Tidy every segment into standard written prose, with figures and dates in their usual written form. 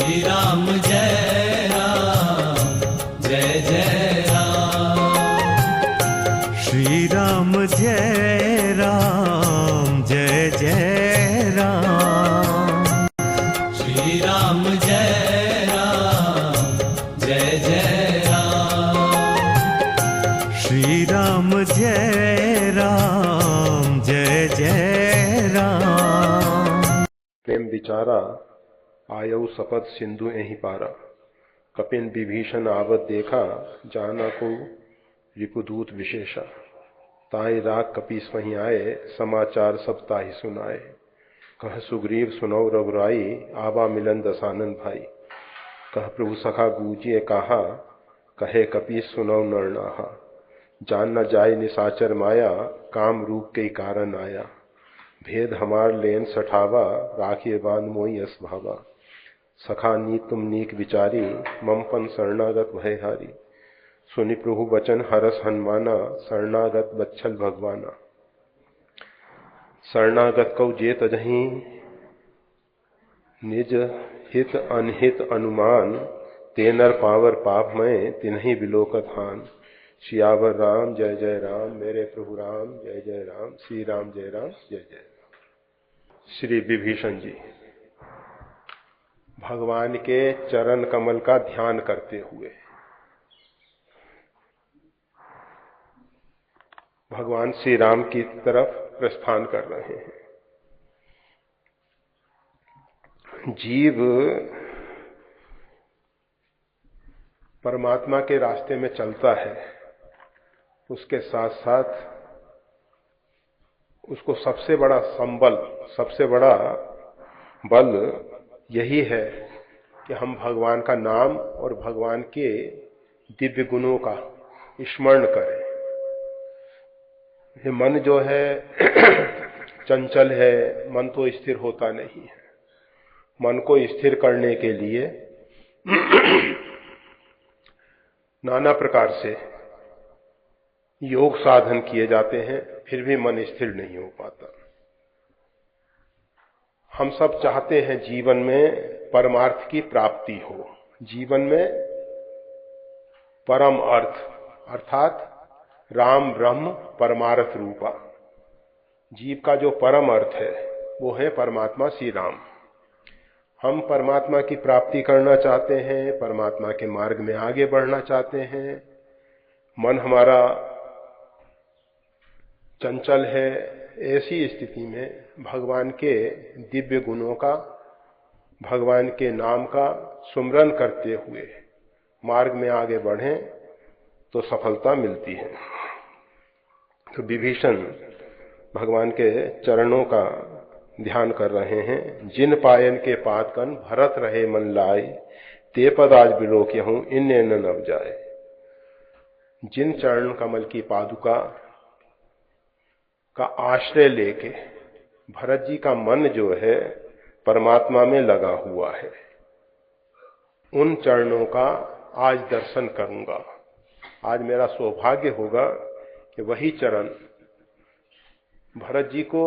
राम जय राम जय जय राम। श्री राम जय राम जय जय राम। श्री राम जय राम जय जय राम। श्री राम जय राम जय जय राम। प्रेम विचारा आयऊ सपद सिंधु एहि पारा। कपिन विभीषण आवत देखा, जाना को रिपुदूत विशेषा। ताहि राग कपीस वहीं आए, समाचार सब ताहि सुनाए। कह सुग्रीव सुनौ रघुराई, आवा मिलन दसानन भाई। कह प्रभु सखा गूंजिए कहा, कहे कपीस सुनौ नर नाहा। जान न जाय निसाचर माया, काम रूप के कारण आया। भेद हमार लेन सठावा, राखिए बांध मोई यस भावा। सखा नीक तुम नीक विचारी, ममपन शरणागत भयहारी। सुनि प्रभु वचन हरस हनुमाना, शरणागत बच्छल भगवाना। शरणागत कौ जेत अजहीं, निज हित अनहित अनुमान। तेनर पावर पाप में तिन्हीं बिलोकत हान। सियावर राम जय जय राम, मेरे प्रभु राम जय जय राम। श्री राम जय राम जय जय राम। श्री विभीषण जी भगवान के चरण कमल का ध्यान करते हुए भगवान श्री राम की तरफ प्रस्थान कर रहे हैं। जीव परमात्मा के रास्ते में चलता है, उसके साथ साथ उसको सबसे बड़ा संबल, सबसे बड़ा बल यही है कि हम भगवान का नाम और भगवान के दिव्य गुणों का स्मरण करें। ये मन जो है चंचल है, मन तो स्थिर होता नहीं है। मन को स्थिर करने के लिए नाना प्रकार से योग साधन किए जाते हैं, फिर भी मन स्थिर नहीं हो पाता। हम सब चाहते हैं जीवन में परमार्थ की प्राप्ति हो, जीवन में परम अर्थ अर्थात राम ब्रह्म परमार्थ रूपा। जीव का जो परम अर्थ है वो है परमात्मा श्री राम। हम परमात्मा की प्राप्ति करना चाहते हैं, परमात्मा के मार्ग में आगे बढ़ना चाहते हैं। मन हमारा चंचल है, ऐसी स्थिति में भगवान के दिव्य गुणों का, भगवान के नाम का सुमरन करते हुए मार्ग में आगे बढ़ें तो सफलता मिलती है। तो विभीषण भगवान के चरणों का ध्यान कर रहे हैं। जिन पायन के पातकन भरत रहे मन लाए, ते पद आज बिलोक हूं इन्ने न नव जाए। जिन चरण कमल की पादुका का आश्रय लेके भरत जी का मन जो है परमात्मा में लगा हुआ है, उन चरणों का आज दर्शन करूंगा। आज मेरा सौभाग्य होगा कि वही चरण, भरत जी को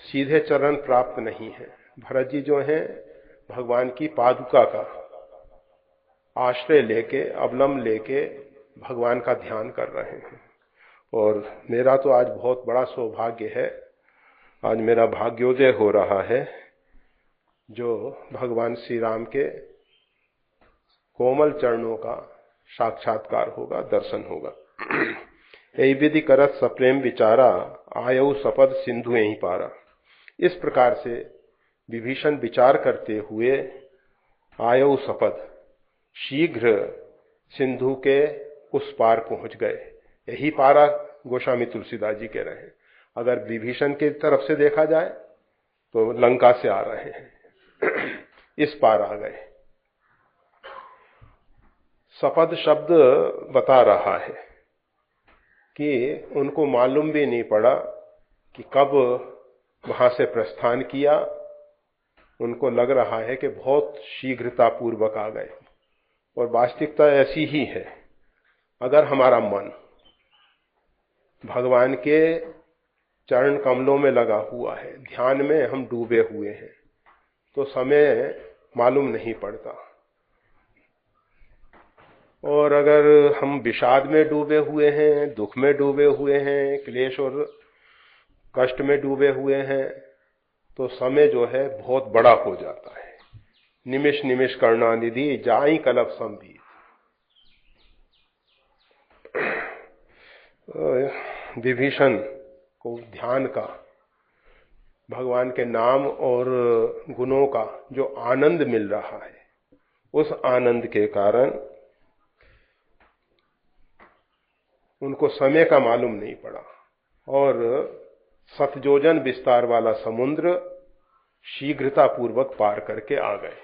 सीधे चरण प्राप्त नहीं है। भरत जी जो हैं भगवान की पादुका का आश्रय लेके, अवलंब लेके भगवान का ध्यान कर रहे हैं। और मेरा तो आज बहुत बड़ा सौभाग्य है, आज मेरा भाग्योदय हो रहा है जो भगवान श्री राम के कोमल चरणों का साक्षात्कार होगा, दर्शन होगा। यही विधि करत सप्रेम विचारा, आयऊ सपद सिंधु यहीं पारा। इस प्रकार से विभीषण विचार करते हुए आयऊ सपद, शीघ्र सिंधु के उस पार पहुंच गए। यही पारा गोस्वामी तुलसीदास जी कह रहे हैं। अगर विभीषण की तरफ से देखा जाए तो लंका से आ रहे हैं, इस पार आ गए। सपद शब्द बता रहा है कि उनको मालूम भी नहीं पड़ा कि कब वहां से प्रस्थान किया। उनको लग रहा है कि बहुत शीघ्रता पूर्वक आ गए, और वास्तविकता ऐसी ही है। अगर हमारा मन भगवान के चरण कमलों में लगा हुआ है, ध्यान में हम डूबे हुए हैं, तो समय मालूम नहीं पड़ता। और अगर हम विषाद में डूबे हुए हैं, दुख में डूबे हुए हैं, क्लेश और कष्ट में डूबे हुए हैं, तो समय जो है बहुत बड़ा हो जाता है। निमिष निमिष करुणानिधि जाई कलप संबीत। विभीषण को ध्यान का, भगवान के नाम और गुणों का जो आनंद मिल रहा है, उस आनंद के कारण उनको समय का मालूम नहीं पड़ा और सतयोजन विस्तार वाला समुद्र शीघ्रता पूर्वक पार करके आ गए।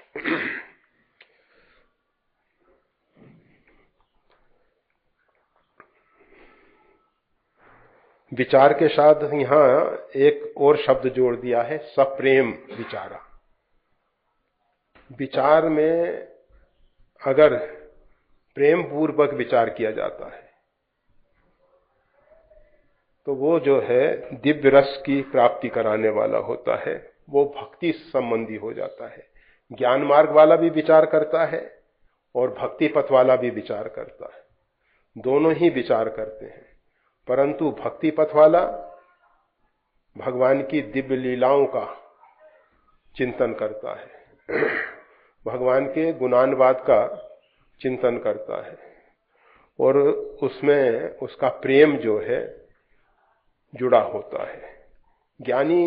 विचार के साथ यहां एक और शब्द जोड़ दिया है, सप्रेम विचारा। विचार में अगर प्रेम पूर्वक विचार किया जाता है तो वो जो है दिव्य रस की प्राप्ति कराने वाला होता है, वो भक्ति संबंधी हो जाता है। ज्ञान मार्ग वाला भी विचार करता है और भक्ति पथ वाला भी विचार करता है, दोनों ही विचार करते हैं। परंतु भक्ति पथ वाला भगवान की दिव्य लीलाओं का चिंतन करता है, भगवान के गुणानुवाद का चिंतन करता है और उसमें उसका प्रेम जो है जुड़ा होता है। ज्ञानी,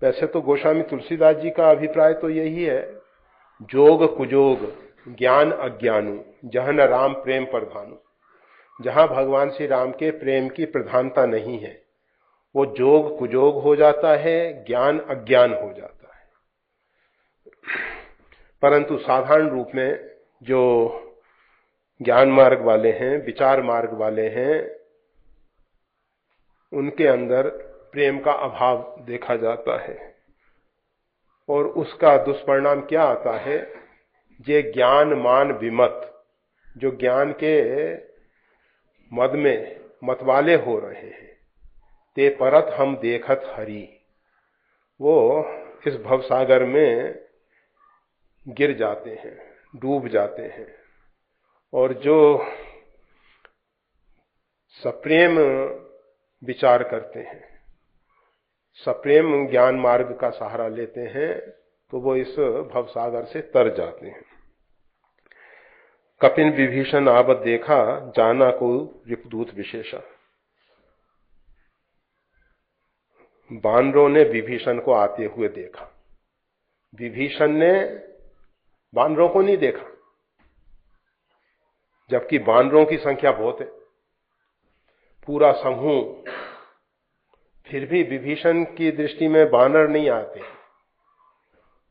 वैसे तो गोस्वामी तुलसीदास जी का अभिप्राय तो यही है, जोग कुजोग ज्ञान अज्ञानु जहन राम प्रेम प्रधानु। जहां भगवान श्री राम के प्रेम की प्रधानता नहीं है वो जोग कुजोग हो जाता है, ज्ञान अज्ञान हो जाता है। परंतु साधारण रूप में जो ज्ञान मार्ग वाले हैं, विचार मार्ग वाले हैं, उनके अंदर प्रेम का अभाव देखा जाता है और उसका दुष्परिणाम क्या आता है, जे ज्ञान मान विमत, जो ज्ञान के मद में मतवाले हो रहे हैं, ते परत हम देखत हरि, वो इस भवसागर में गिर जाते हैं, डूब जाते हैं। और जो सप्रेम विचार करते हैं, सप्रेम ज्ञान मार्ग का सहारा लेते हैं, तो वो इस भवसागर से तर जाते हैं। कपिन विभीषण आवत देखा, जाना को रिपुदूत विशेषा। बानरों ने विभीषण को आते हुए देखा, विभीषण ने बानरों को नहीं देखा, जबकि बानरों की संख्या बहुत है, पूरा समूह, फिर भी विभीषण की दृष्टि में बानर नहीं आते।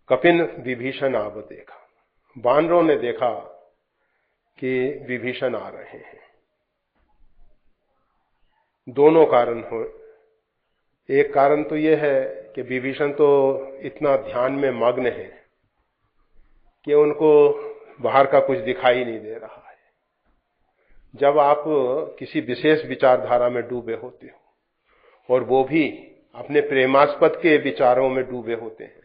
कपिन विभीषण आवत देखा, बानरों ने देखा कि विभीषण आ रहे हैं। दोनों कारण हो, एक कारण तो यह है कि विभीषण तो इतना ध्यान में मग्न है कि उनको बाहर का कुछ दिखाई नहीं दे रहा है। जब आप किसी विशेष विचारधारा में डूबे होते हो और वो भी अपने प्रेमास्पद के विचारों में डूबे होते हैं,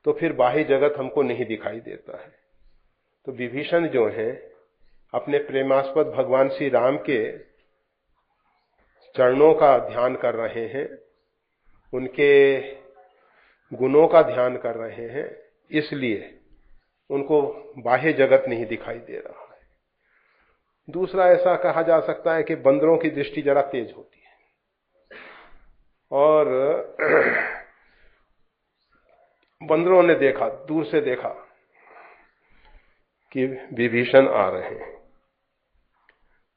तो फिर बाह्य जगत हमको नहीं दिखाई देता है। तो विभीषण जो हैं अपने प्रेमास्पद भगवान श्री राम के चरणों का ध्यान कर रहे हैं, उनके गुणों का ध्यान कर रहे हैं, इसलिए उनको बाह्य जगत नहीं दिखाई दे रहा है। दूसरा, ऐसा कहा जा सकता है कि बंदरों की दृष्टि जरा तेज होती है और बंदरों ने देखा, दूर से देखा कि विभीषण आ रहे हैं।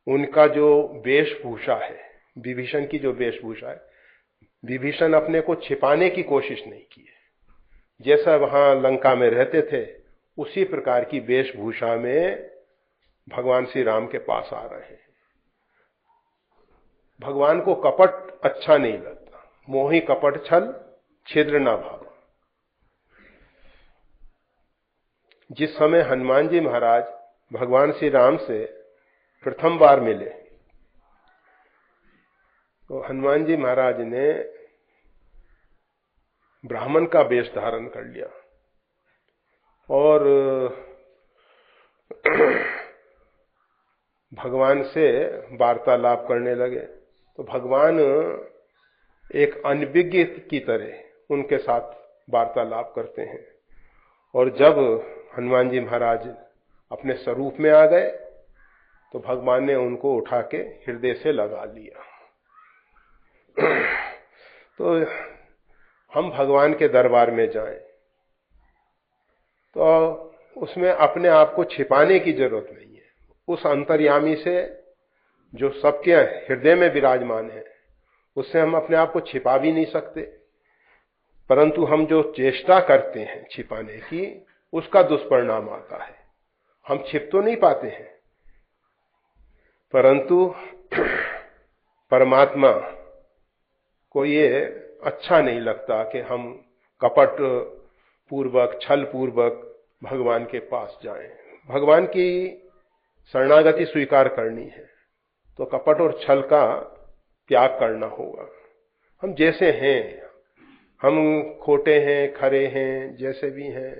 उनका जो वेशभूषा है, विभीषण की जो वेशभूषा है, विभीषण अपने को छिपाने की कोशिश नहीं की है। जैसा वहां लंका में रहते थे उसी प्रकार की वेशभूषा में भगवान श्री राम के पास आ रहे हैं। भगवान को कपट अच्छा नहीं लगता, मोहि कपट छल छिद्र न भाव। जिस समय हनुमान जी महाराज भगवान श्री राम से प्रथम बार मिले तो हनुमान जी महाराज ने ब्राह्मण का वेश धारण कर लिया और भगवान से वार्तालाप करने लगे। तो भगवान एक अनभिज्ञ की तरह उनके साथ वार्तालाप करते हैं। और जब हनुमान जी महाराज अपने स्वरूप में आ गए तो भगवान ने उनको उठा के हृदय से लगा लिया। तो हम भगवान के दरबार में जाएं तो उसमें अपने आप को छिपाने की जरूरत नहीं है। उस अंतर्यामी से जो सबके हृदय में विराजमान है उससे हम अपने आप को छिपा भी नहीं सकते, परंतु हम जो चेष्टा करते हैं छिपाने की उसका दुष्परिणाम आता है। हम छिप तो नहीं पाते हैं, परंतु परमात्मा को ये अच्छा नहीं लगता कि हम कपट पूर्वक छल पूर्वक भगवान के पास जाएं। भगवान की शरणागति स्वीकार करनी है तो कपट और छल का त्याग करना होगा। हम जैसे हैं, हम खोटे हैं, खरे हैं, जैसे भी हैं,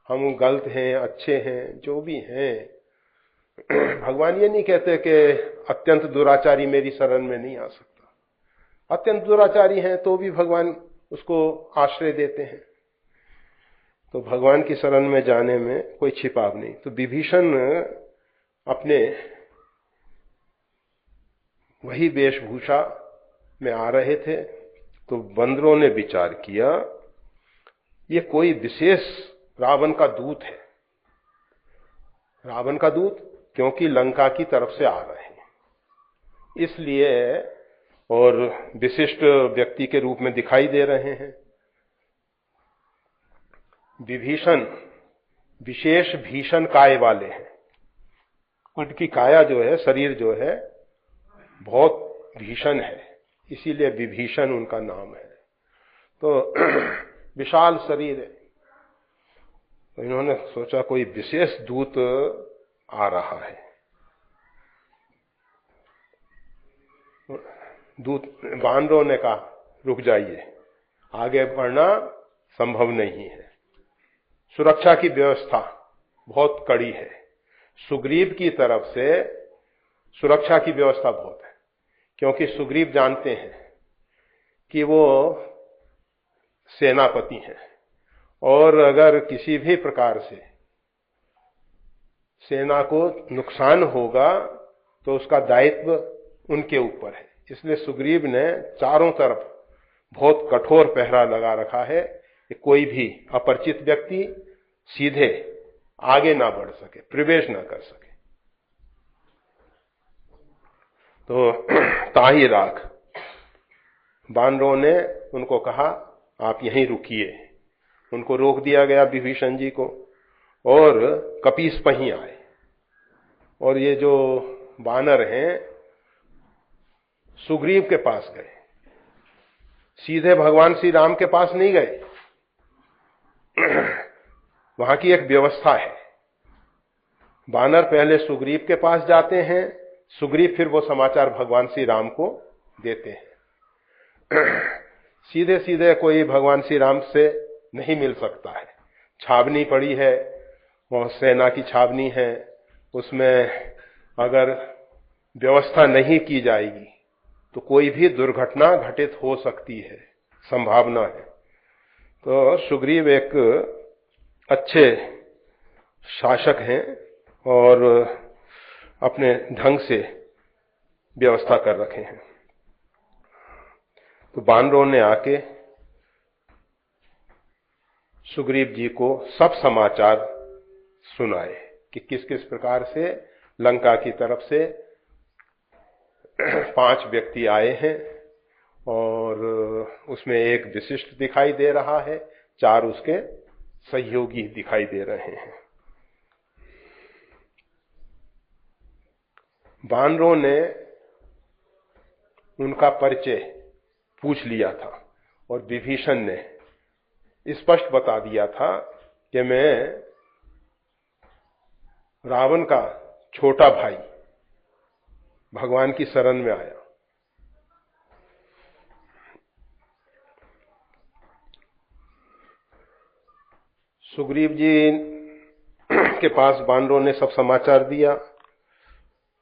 हम गलत हैं, अच्छे हैं, जो भी हैं, भगवान ये नहीं कहते कि अत्यंत दुराचारी मेरी शरण में नहीं आ सकता। अत्यंत दुराचारी हैं तो भी भगवान उसको आश्रय देते हैं। तो भगवान की शरण में जाने में कोई छिपाव नहीं। तो विभीषण अपने वही वेशभूषा में आ रहे थे तो बंदरों ने विचार किया ये कोई विशेष रावण का दूत है। रावण का दूत क्योंकि लंका की तरफ से आ रहे हैं इसलिए, और विशिष्ट व्यक्ति के रूप में दिखाई दे रहे हैं। विभीषण विशेष भीषण काय वाले हैं। उनकी काया जो है, शरीर जो है बहुत भीषण है, इसीलिए विभीषण उनका नाम है। तो विशाल शरीर है। तो इन्होंने सोचा कोई विशेष दूत आ रहा है। दूत बानरों ने कहा रुक जाइए, आगे बढ़ना संभव नहीं है। सुरक्षा की व्यवस्था बहुत कड़ी है। सुग्रीव की तरफ से सुरक्षा की व्यवस्था बहुत है, क्योंकि सुग्रीव जानते हैं कि वो सेनापति हैं और अगर किसी भी प्रकार से सेना को नुकसान होगा तो उसका दायित्व उनके ऊपर है। इसलिए सुग्रीव ने चारों तरफ बहुत कठोर पहरा लगा रखा है कि कोई भी अपरिचित व्यक्ति सीधे आगे ना बढ़ सके, प्रवेश ना कर सके। तो ताही राख बानरों ने उनको कहा आप यहीं रुकिए। उनको रोक दिया गया विभीषण जी को, और कपीस पही आए। और ये जो बानर हैं सुग्रीव के पास गए, सीधे भगवान श्री राम के पास नहीं गए। वहां की एक व्यवस्था है, बानर पहले सुग्रीव के पास जाते हैं, सुग्रीव फिर वो समाचार भगवान श्री राम को देते हैं। सीधे सीधे कोई भगवान श्री राम से नहीं मिल सकता है। छावनी पड़ी है और सेना की छावनी है, उसमें अगर व्यवस्था नहीं की जाएगी तो कोई भी दुर्घटना घटित हो सकती है, संभावना है। तो सुग्रीव एक अच्छे शासक हैं और अपने ढंग से व्यवस्था कर रखे हैं। तो बानरों ने आके सुग्रीव जी को सब समाचार सुनाए कि किस किस प्रकार से लंका की तरफ से 5 व्यक्ति आए हैं और उसमें एक विशिष्ट दिखाई दे रहा है, 4 उसके सहयोगी दिखाई दे रहे हैं। बानरों ने उनका परिचय पूछ लिया था और विभीषण ने स्पष्ट बता दिया था कि मैं रावण का छोटा भाई भगवान की शरण में आया। सुग्रीव जी के पास बानरों ने सब समाचार दिया।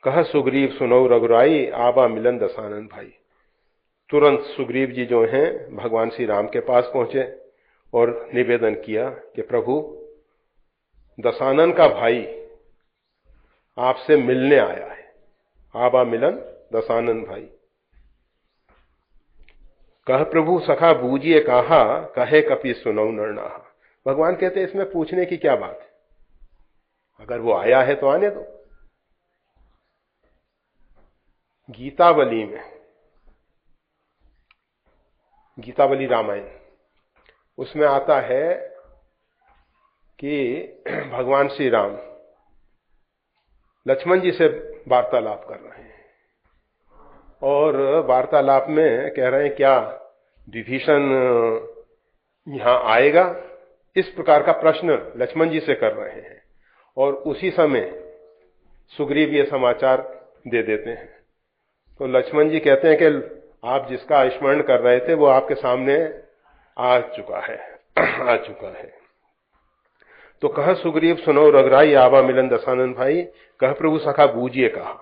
कह सुग्रीव सुनौ रघुराई, आबा मिलन दसानन भाई। तुरंत सुग्रीव जी जो हैं भगवान श्री राम के पास पहुंचे और निवेदन किया कि प्रभु, दसानन का भाई आपसे मिलने आया है। आबा मिलन दसानन भाई। कह प्रभु सखा बूझिए कहा, कहे कपि सुनौ नर नाहा। भगवान कहते हैं इसमें पूछने की क्या बात है, अगर वो आया है तो आने दो। गीतावली में, गीतावली रामायण, उसमें आता है कि भगवान श्री राम लक्ष्मण जी से वार्तालाप कर रहे हैं और वार्तालाप में कह रहे हैं क्या विभीषण यहां आएगा, इस प्रकार का प्रश्न लक्ष्मण जी से कर रहे हैं। और उसी समय सुग्रीव ये समाचार दे देते हैं। तो लक्ष्मण जी कहते हैं कि आप जिसका स्मरण कर रहे थे वो आपके सामने आ चुका है। तो कह सुग्रीव सुनो रघुराई, आवा मिलन दसानन भाई। कह प्रभु सखा बूझिए कहा।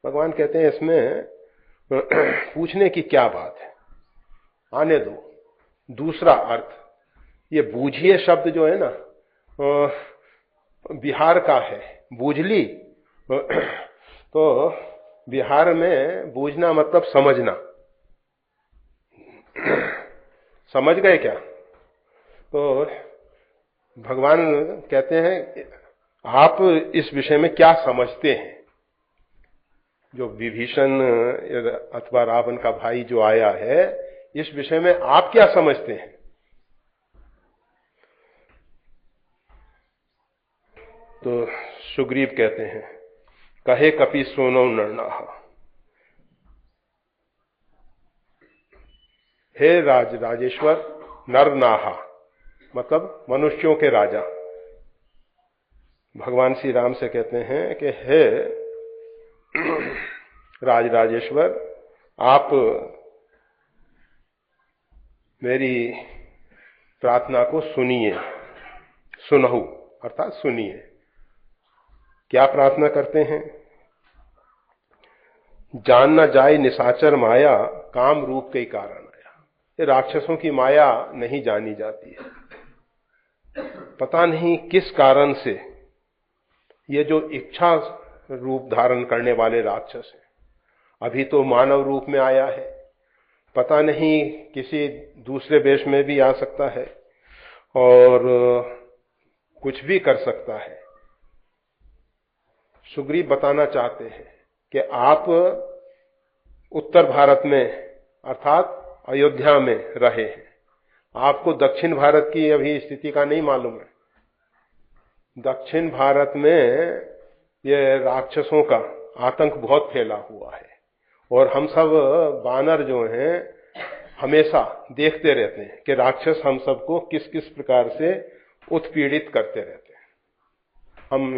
भगवान कहते हैं इसमें पूछने की क्या बात है, आने दो। दूसरा अर्थ, ये बूझिए शब्द जो है ना बिहार का है, बूझली। तो बिहार में बूझना मतलब समझना। समझ गए क्या? तो भगवान कहते हैं आप इस विषय में क्या समझते हैं? जो विभीषण अथवा रावण का भाई जो आया है, इस विषय में आप क्या समझते हैं? तो सुग्रीव कहते हैं कहे कपि सुनौ नर नाहा। हे राजेश्वर, नर नाहा मतलब मनुष्यों के राजा। भगवान श्री राम से कहते हैं कि हे राजेश्वर, आप मेरी प्रार्थना को सुनिए। सुनहु अर्थात सुनिए। क्या प्रार्थना करते हैं? जान न जाए निशाचर माया, काम रूप के कारण आया। ये राक्षसों की माया नहीं जानी जाती है। पता नहीं किस कारण से ये जो इच्छा रूप धारण करने वाले राक्षस हैं, अभी तो मानव रूप में आया है, पता नहीं किसी दूसरे वेश में भी आ सकता है और कुछ भी कर सकता है। सुग्रीव बताना चाहते हैं कि आप उत्तर भारत में अर्थात अयोध्या में रहे हैं, आपको दक्षिण भारत की अभी स्थिति का नहीं मालूम है। दक्षिण भारत में ये राक्षसों का आतंक बहुत फैला हुआ है और हम सब बानर जो हैं हमेशा देखते रहते हैं कि राक्षस हम सबको किस किस प्रकार से उत्पीड़ित करते रहते हैं। हम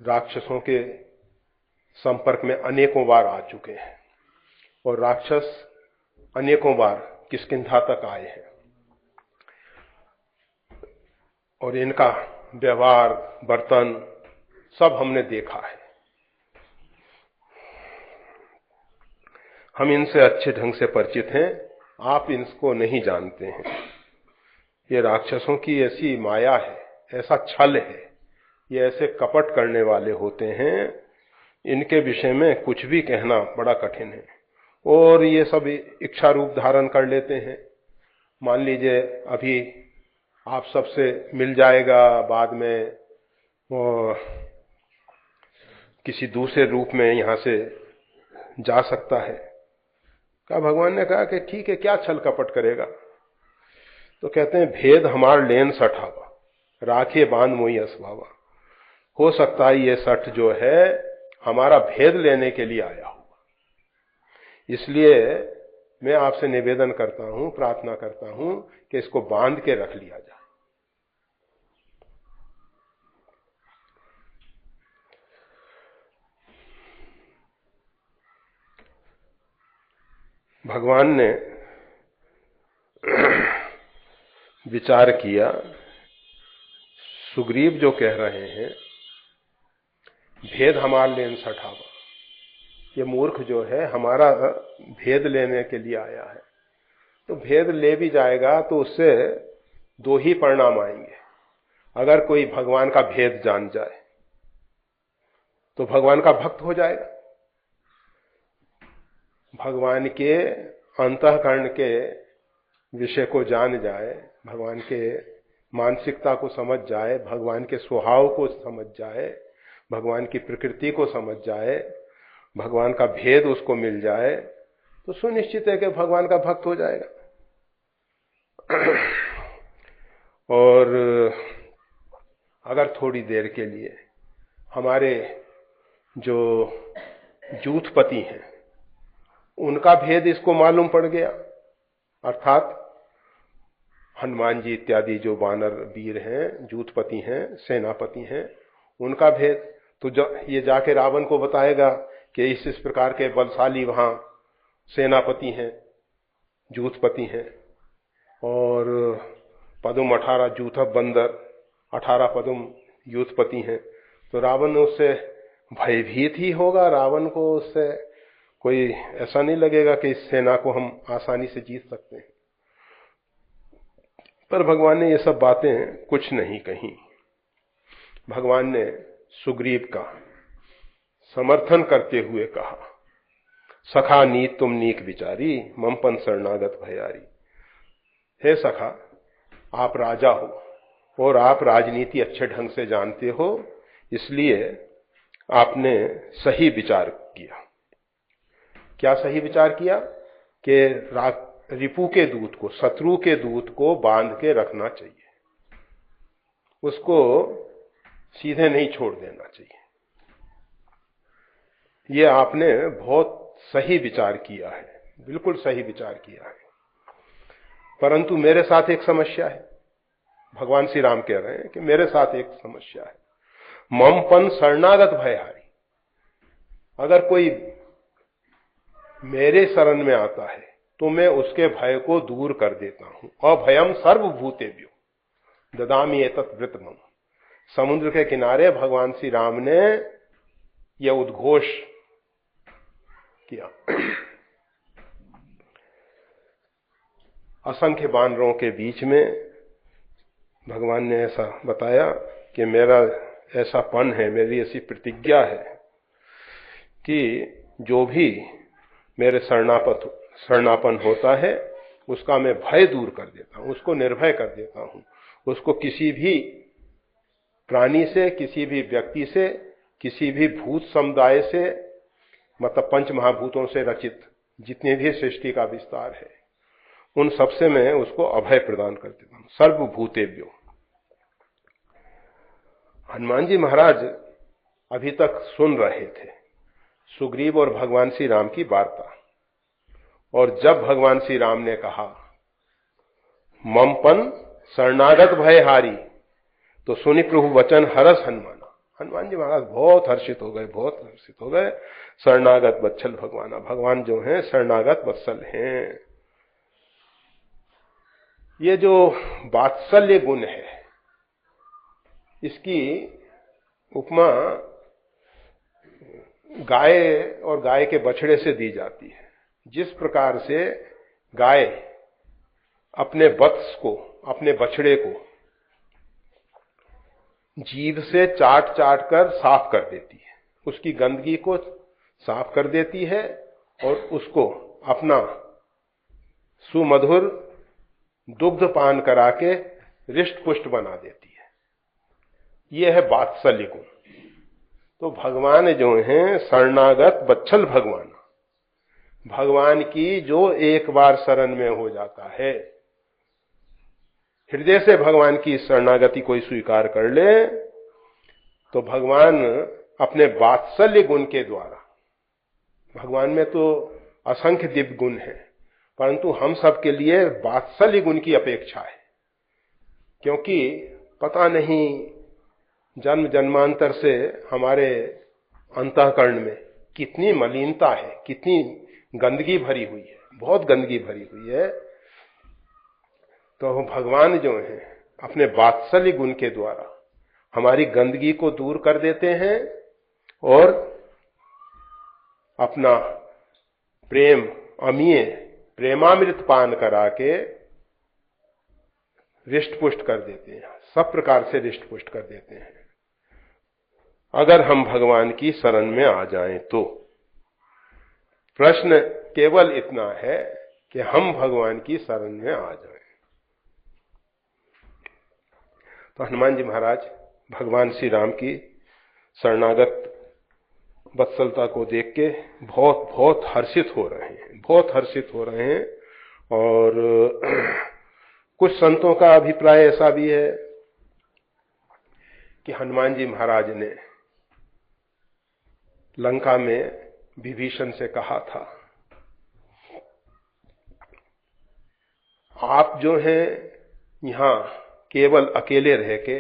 राक्षसों के संपर्क में अनेकों बार आ चुके हैं और राक्षस अनेकों बार किष्किंधा तक आए हैं और इनका व्यवहार, बर्तन सब हमने देखा है। हम इनसे अच्छे ढंग से परिचित हैं, आप इनको नहीं जानते हैं। ये राक्षसों की ऐसी माया है, ऐसा छल है, ये ऐसे कपट करने वाले होते हैं, इनके विषय में कुछ भी कहना बड़ा कठिन है। और ये सब इच्छा रूप धारण कर लेते हैं। मान लीजिए अभी आप सबसे मिल जाएगा, बाद में वो किसी दूसरे रूप में यहां से जा सकता है। क्या भगवान ने कहा कि ठीक है, क्या छल कपट करेगा? तो कहते हैं भेद हमार लेन सठावा, राखे बांध मोई असवावा। हो सकता है ये सठ जो है हमारा भेद लेने के लिए आया होगा, इसलिए मैं आपसे निवेदन करता हूं, प्रार्थना करता हूं कि इसको बांध के रख लिया जाए। भगवान ने विचार किया, सुग्रीव जो कह रहे हैं भेद हमार लेन सठावा। ये मूर्ख जो है हमारा भेद लेने के लिए आया है। तो भेद ले भी जाएगा तो उससे दो ही परिणाम आएंगे। अगर कोई भगवान का भेद जान जाए तो भगवान का भक्त हो जाएगा, भगवान के अंतःकरण के विषय को जान जाए, भगवान के मानसिकता को समझ जाए, भगवान के स्वभाव को समझ जाए, भगवान की प्रकृति को समझ जाए, भगवान का भेद उसको मिल जाए तो सुनिश्चित है कि भगवान का भक्त हो जाएगा। और अगर थोड़ी देर के लिए हमारे जो जूथपति हैं उनका भेद इसको मालूम पड़ गया, अर्थात हनुमान जी इत्यादि जो वानर वीर हैं, जूथपति हैं, सेनापति हैं, उनका भेद, तो ये जाके रावण को बताएगा कि इस प्रकार के बलशाली वहां सेनापति हैं, जूथपति हैं, और पदुम 18 जूथ बंदर 18 पदुम यूथपति हैं। तो रावण उससे भयभीत ही होगा, रावण को उससे कोई ऐसा नहीं लगेगा कि इस सेना को हम आसानी से जीत सकते हैं। पर भगवान ने ये सब बातें कुछ नहीं कही। भगवान ने सुग्रीव का समर्थन करते हुए कहा, सखा नीत तुम नीक विचारी, ममपन शरणागत भयारी। हे सखा, आप राजा हो और आप राजनीति अच्छे ढंग से जानते हो, इसलिए आपने सही विचार किया। क्या सही विचार किया? कि रिपु के दूत को, शत्रु के दूत को बांध के रखना चाहिए, उसको सीधे नहीं छोड़ देना चाहिए। ये आपने बहुत सही विचार किया है, बिल्कुल सही विचार किया है। परंतु मेरे साथ एक समस्या है। भगवान श्री राम कह रहे हैं कि मेरे साथ एक समस्या है, ममपन शरणागत भयहारी। अगर कोई मेरे शरण में आता है तो मैं उसके भय को दूर कर देता हूं। अभयम सर्वभूतेभ्यो ददामि एतत् वृत्तमम्। समुद्र के किनारे भगवान श्री राम ने यह उद्घोष किया। असंख्य वानरों के बीच में भगवान ने ऐसा बताया कि मेरा ऐसा पन है, मेरी ऐसी प्रतिज्ञा है कि जो भी मेरे शरणापन होता है उसका मैं भय दूर कर देता हूं, उसको निर्भय कर देता हूं, उसको किसी भी प्राणी से, किसी भी व्यक्ति से, किसी भी भूत समुदाय से, मतलब पंच महाभूतों से रचित जितने भी सृष्टि का विस्तार है उन सबसे मैं उसको अभय प्रदान कर देता हूं। सर्वभूतेभ्यो। हनुमान जी महाराज अभी तक सुन रहे थे सुग्रीव और भगवान श्री राम की वार्ता, और जब भगवान श्री राम ने कहा ममपन शरणागत भयहारी, तो सुनि प्रभु वचन हरस हनुमाना। हनुमान जी महाराज बहुत हर्षित हो गए, बहुत हर्षित हो गए। शरणागत वत्सल भगवाना, भगवान जो हैं शरणागत वत्सल हैं। ये जो वात्सल्य गुण है इसकी उपमा गाय और गाय के बछड़े से दी जाती है। जिस प्रकार से गाय अपने वत्स को, अपने बछड़े को जीभ से चाट चाट कर साफ कर देती है, उसकी गंदगी को साफ कर देती है और उसको अपना सुमधुर दुग्ध पान करा के रिष्ट पुष्ट बना देती है। यह है वात्सल्य गुण। तो भगवान जो हैं शरणागत वत्सल भगवान, भगवान की जो एक बार शरण में हो जाता है, हृदय से भगवान की शरणागति कोई स्वीकार कर ले, तो भगवान अपने वात्सल्य गुण के द्वारा, भगवान में तो असंख्य दिव्य गुण है परंतु हम सब के लिए वात्सल्य गुण की अपेक्षा है, क्योंकि पता नहीं जन्म जन्मांतर से हमारे अंतःकरण में कितनी मलिनता है, कितनी गंदगी भरी हुई है, बहुत गंदगी भरी हुई है। तो भगवान जो हैं अपने वात्सल्य गुण के द्वारा हमारी गंदगी को दूर कर देते हैं, और अपना प्रेम अमीय प्रेमामृत पान करा के रिष्ट पुष्ट कर देते हैं, सब प्रकार से रिष्ट पुष्ट कर देते हैं, अगर हम भगवान की शरण में आ जाएं तो। प्रश्न केवल इतना है कि हम भगवान की शरण में आ जाएं। तो हनुमान जी महाराज भगवान श्री राम की शरणागत वत्सलता को देख के बहुत बहुत हर्षित हो रहे हैं, बहुत हर्षित हो रहे हैं। और कुछ संतों का अभिप्राय ऐसा भी है कि हनुमान जी महाराज ने लंका में विभीषण से कहा था, आप जो हैं यहां केवल अकेले रह के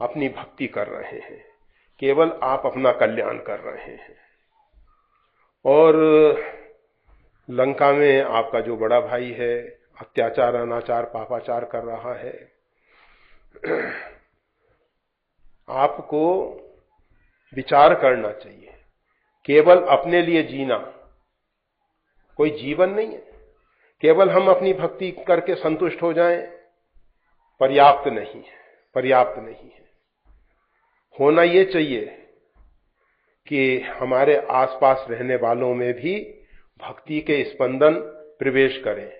अपनी भक्ति कर रहे हैं, केवल आप अपना कल्याण कर रहे हैं, और लंका में आपका जो बड़ा भाई है अत्याचार अनाचार पापाचार कर रहा है, आपको विचार करना चाहिए। केवल अपने लिए जीना कोई जीवन नहीं है, केवल हम अपनी भक्ति करके संतुष्ट हो जाएं पर्याप्त नहीं है, पर्याप्त नहीं है। होना ये चाहिए कि हमारे आसपास रहने वालों में भी भक्ति के स्पंदन प्रवेश करें,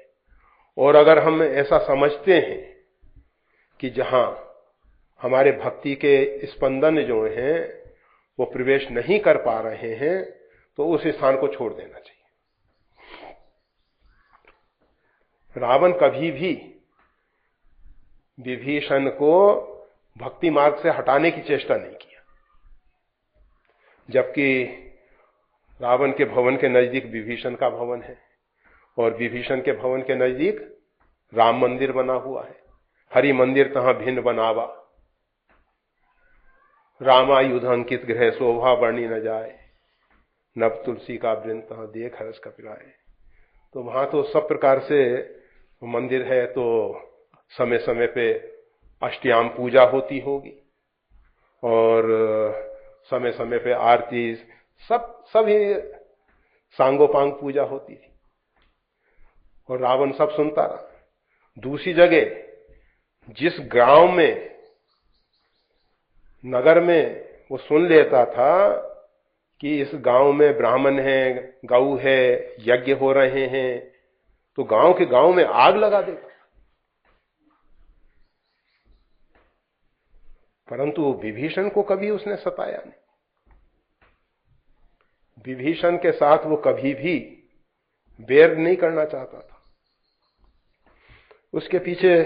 और अगर हम ऐसा समझते हैं कि जहां हमारे भक्ति के स्पंदन जो हैं वो प्रवेश नहीं कर पा रहे हैं, तो उस स्थान को छोड़ देना चाहिए। रावण कभी भी विभीषण को भक्ति मार्ग से हटाने की चेष्टा नहीं किया, जबकि रावण के भवन के नजदीक विभीषण का भवन है, और विभीषण के भवन के नजदीक राम मंदिर बना हुआ है। हरि मंदिर तहां भिन्न बनावा, रामायुध अंकित गृह शोभा वर्णी न जाए, नव तुलसी का वृंद तहां देख हर्ष कपिराए। तो वहां तो सब प्रकार से मंदिर है, तो समय समय पे अष्टयाम पूजा होती होगी, और समय समय पे आरती, सभी सांगोपांग पूजा होती थी, और रावण सब सुनता रहा। दूसरी जगह जिस गांव में नगर में वो सुन लेता था कि इस गांव में ब्राह्मण है, गौ है, यज्ञ हो रहे हैं, तो गांव के गांव में आग लगा देता। परंतु विभीषण को कभी उसने सताया नहीं, विभीषण के साथ वो कभी भी बैर नहीं करना चाहता था। उसके पीछे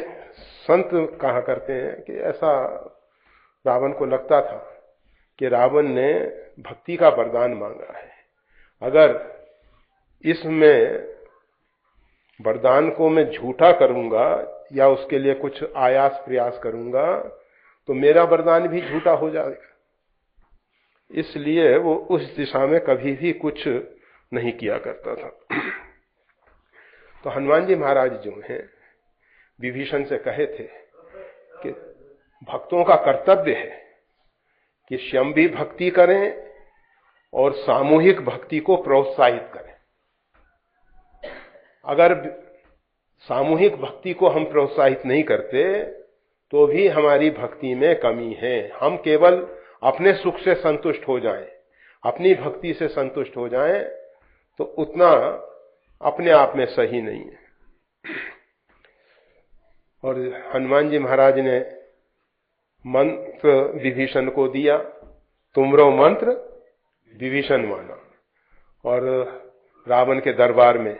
संत कहा करते हैं कि ऐसा रावण को लगता था कि रावण ने भक्ति का वरदान मांगा है, अगर इसमें वरदान को मैं झूठा करूंगा या उसके लिए कुछ आयास प्रयास करूंगा तो मेरा वरदान भी झूठा हो जाएगा। इसलिए वो उस दिशा में कभी भी कुछ नहीं किया करता था। तो हनुमान जी महाराज जो हैं विभीषण से कहे थे कि भक्तों का कर्तव्य है कि स्वयं भी भक्ति करें और सामूहिक भक्ति को प्रोत्साहित करें। अगर सामूहिक भक्ति को हम प्रोत्साहित नहीं करते तो भी हमारी भक्ति में कमी है। हम केवल अपने सुख से संतुष्ट हो जाएं, अपनी भक्ति से संतुष्ट हो जाएं, तो उतना अपने आप में सही नहीं है। और हनुमान जी महाराज ने मंत्र विभीषण को दिया, तुमरो मंत्र विभीषण माना, और रावण के दरबार में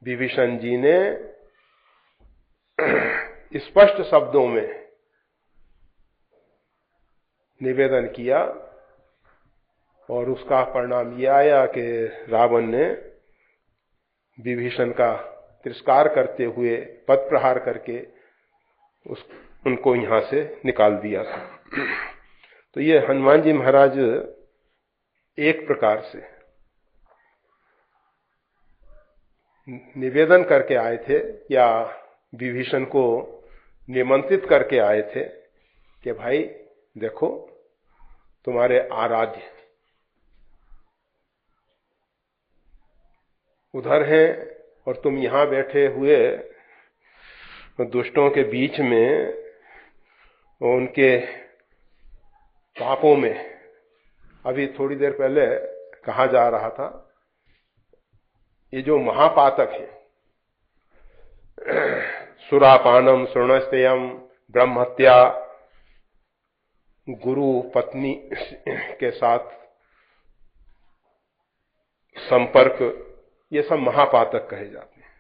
विभीषण जी ने स्पष्ट शब्दों में निवेदन किया, और उसका परिणाम यह आया कि रावण ने विभीषण का तिरस्कार करते हुए पद प्रहार करके उनको यहां से निकाल दिया था। तो ये हनुमान जी महाराज एक प्रकार से निवेदन करके आए थे या विभीषण को निमंत्रित करके आए थे कि भाई देखो, तुम्हारे आराध्य उधर हैं और तुम यहां बैठे हुए दुष्टों के बीच में, उनके पापों में। अभी थोड़ी देर पहले कहा जा रहा था, ये जो महापातक है, सुरापानम, सुवर्णस्तेयम, ब्रह्महत्या, गुरु पत्नी के साथ संपर्क, ये सब महापातक कहे जाते हैं।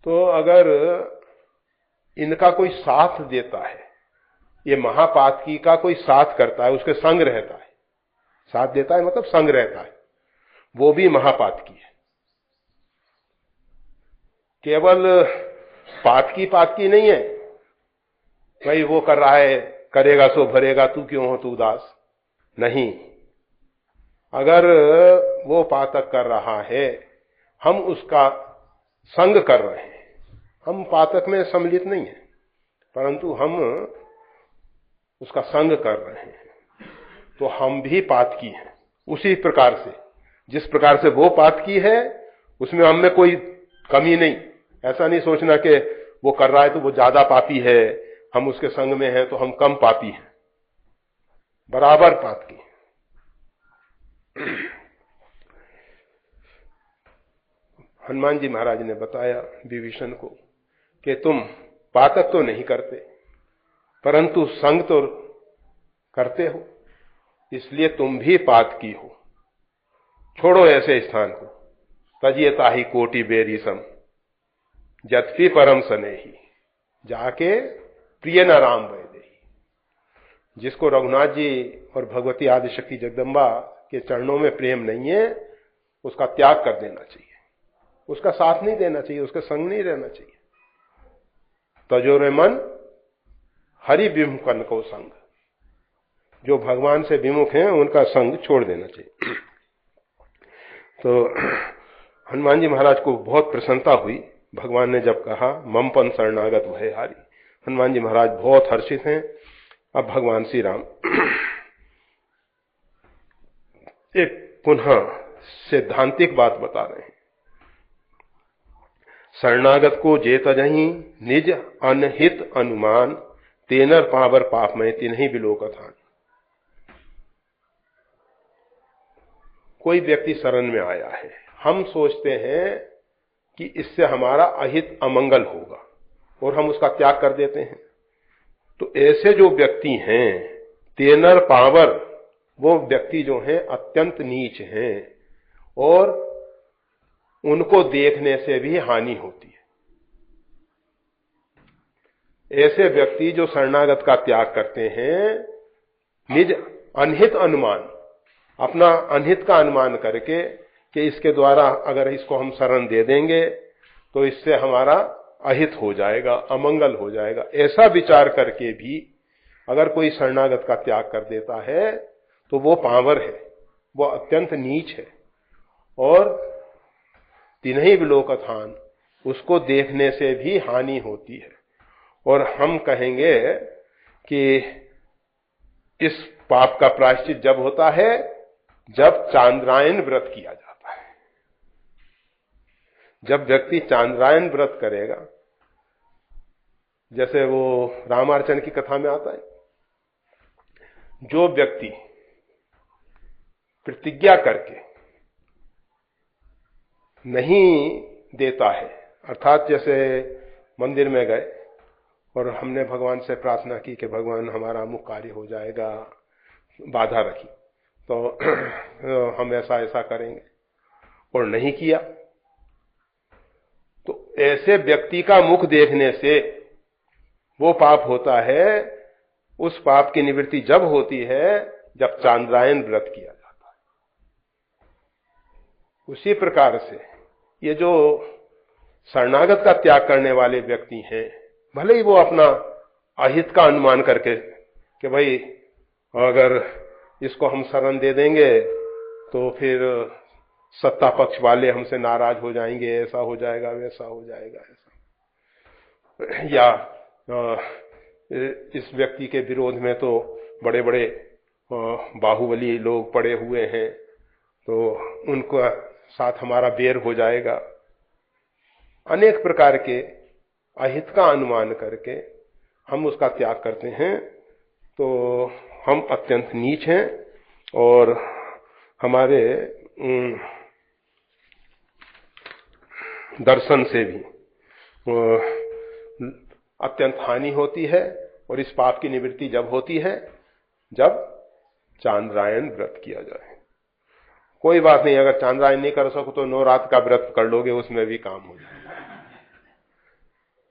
तो अगर इनका कोई साथ देता है, ये महापातकी का कोई साथ करता है, उसके संग रहता है, साथ देता है मतलब संग रहता है, वो भी महापातकी है। केवल पातकी नहीं है, भाई वो कर रहा है, करेगा सो भरेगा, तू क्यों हो तू उदास, नहीं। अगर वो पातक कर रहा है, हम उसका संग कर रहे हैं, हम पातक में सम्मिलित नहीं है, परंतु हम उसका संग कर रहे हैं, तो हम भी पातकी हैं। उसी प्रकार से, जिस प्रकार से वो पातकी है, उसमें हम में कोई कमी नहीं। ऐसा नहीं सोचना कि वो कर रहा है तो वो ज्यादा पापी है, हम उसके संग में हैं तो हम कम पापी हैं, बराबर पातकी। हनुमान जी महाराज ने बताया विभीषण को कि तुम पातक तो नहीं करते, परंतु संग तो करते हो, इसलिए तुम भी पातकी हो। छोड़ो ऐसे स्थान को, तजियता ही कोटि बेरी सम, जत्फी परम सनेही, जाके प्रिय न राम वैदेही। जिसको रघुनाथ जी और भगवती आदिशक्ति जगदम्बा के चरणों में प्रेम नहीं है, उसका त्याग कर देना चाहिए, उसका साथ नहीं देना चाहिए, उसका संग नहीं रहना चाहिए। तजोरे मन हरि विमुखन को संग, जो भगवान से विमुख हैं उनका संग छोड़ देना चाहिए। तो हनुमान जी महाराज को बहुत प्रसन्नता हुई भगवान ने जब कहा ममपन शरणागत भय हारी। हनुमान जी महाराज बहुत हर्षित हैं। अब भगवान श्री राम एक पुनः सैद्धांतिक बात बता रहे हैं। शरणागत को जेत जही निज अनहित अनुमान, तेनर पावर पाप में तिन्ही बिलोकथान। कोई व्यक्ति शरण में आया है, हम सोचते हैं कि इससे हमारा अहित अमंगल होगा और हम उसका त्याग कर देते हैं। तो ऐसे जो व्यक्ति हैं, तेनर पावर, वो व्यक्ति जो हैं अत्यंत नीच हैं और उनको देखने से भी हानि होती है। ऐसे व्यक्ति जो शरणागत का त्याग करते हैं, निज अनहित अनुमान, अपना अनहित का अनुमान करके कि इसके द्वारा अगर इसको हम शरण दे देंगे तो इससे हमारा अहित हो जाएगा, अमंगल हो जाएगा, ऐसा विचार करके भी अगर कोई शरणागत का त्याग कर देता है तो वो पावर है, वो अत्यंत नीच है और तिन्ही विलोकथान, उसको देखने से भी हानि होती है। और हम कहेंगे कि इस पाप का प्रायश्चित जब होता है जब चांद्रायन व्रत किया जाता है। जब व्यक्ति चांद्रायन व्रत करेगा, जैसे वो रामार्चन की कथा में आता है, जो व्यक्ति प्रतिज्ञा करके नहीं देता है, अर्थात जैसे मंदिर में गए और हमने भगवान से प्रार्थना की कि भगवान हमारा अमुक कार्य हो जाएगा, बाधा रखी तो हम ऐसा ऐसा करेंगे और नहीं किया, तो ऐसे व्यक्ति का मुख देखने से वो पाप होता है। उस पाप की निवृत्ति जब होती है जब चांद्रायन व्रत किया जाता है। उसी प्रकार से ये जो शरणागत का त्याग करने वाले व्यक्ति हैं, भले ही वो अपना अहित का अनुमान करके कि भाई अगर इसको हम शरण दे देंगे तो फिर सत्ता पक्ष वाले हमसे नाराज हो जाएंगे, ऐसा हो जाएगा, वैसा हो जाएगा, ऐसा, या इस व्यक्ति के विरोध में तो बड़े बड़े बाहुबली लोग पड़े हुए हैं तो उनका साथ हमारा बैर हो जाएगा, अनेक प्रकार के अहित का अनुमान करके हम उसका त्याग करते हैं, तो हम अत्यंत नीच हैं और हमारे दर्शन से भी अत्यंत हानि होती है। और इस पाप की निवृत्ति जब होती है जब चांद्रायण व्रत किया जाए। कोई बात नहीं, अगर चांद्रायण नहीं कर सको तो 9 रात का व्रत कर लोगे, उसमें भी काम हो जाएगा।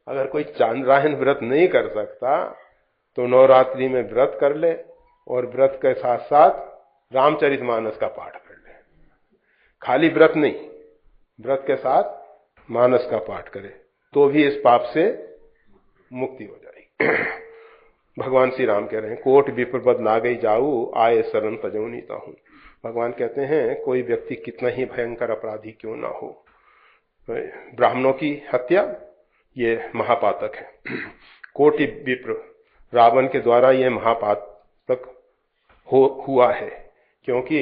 अगर कोई चांद्रायण व्रत नहीं कर सकता तो नवरात्रि में व्रत कर ले और व्रत के साथ साथ रामचरितमानस का पाठ कर ले। खाली व्रत नहीं, व्रत के साथ मानस का पाठ करे तो भी इस पाप से मुक्ति हो जाएगी। भगवान श्री राम कह रहे हैं, कोट विप्रपद नागई जाऊ, आए शरण तजऊ नीता हूं। भगवान कहते हैं कोई व्यक्ति कितना ही भयंकर अपराधी क्यों ना हो, ब्राह्मणों की हत्या ये महापातक है। कोटि विप्र रावण के द्वारा ये महापातक हुआ है, क्योंकि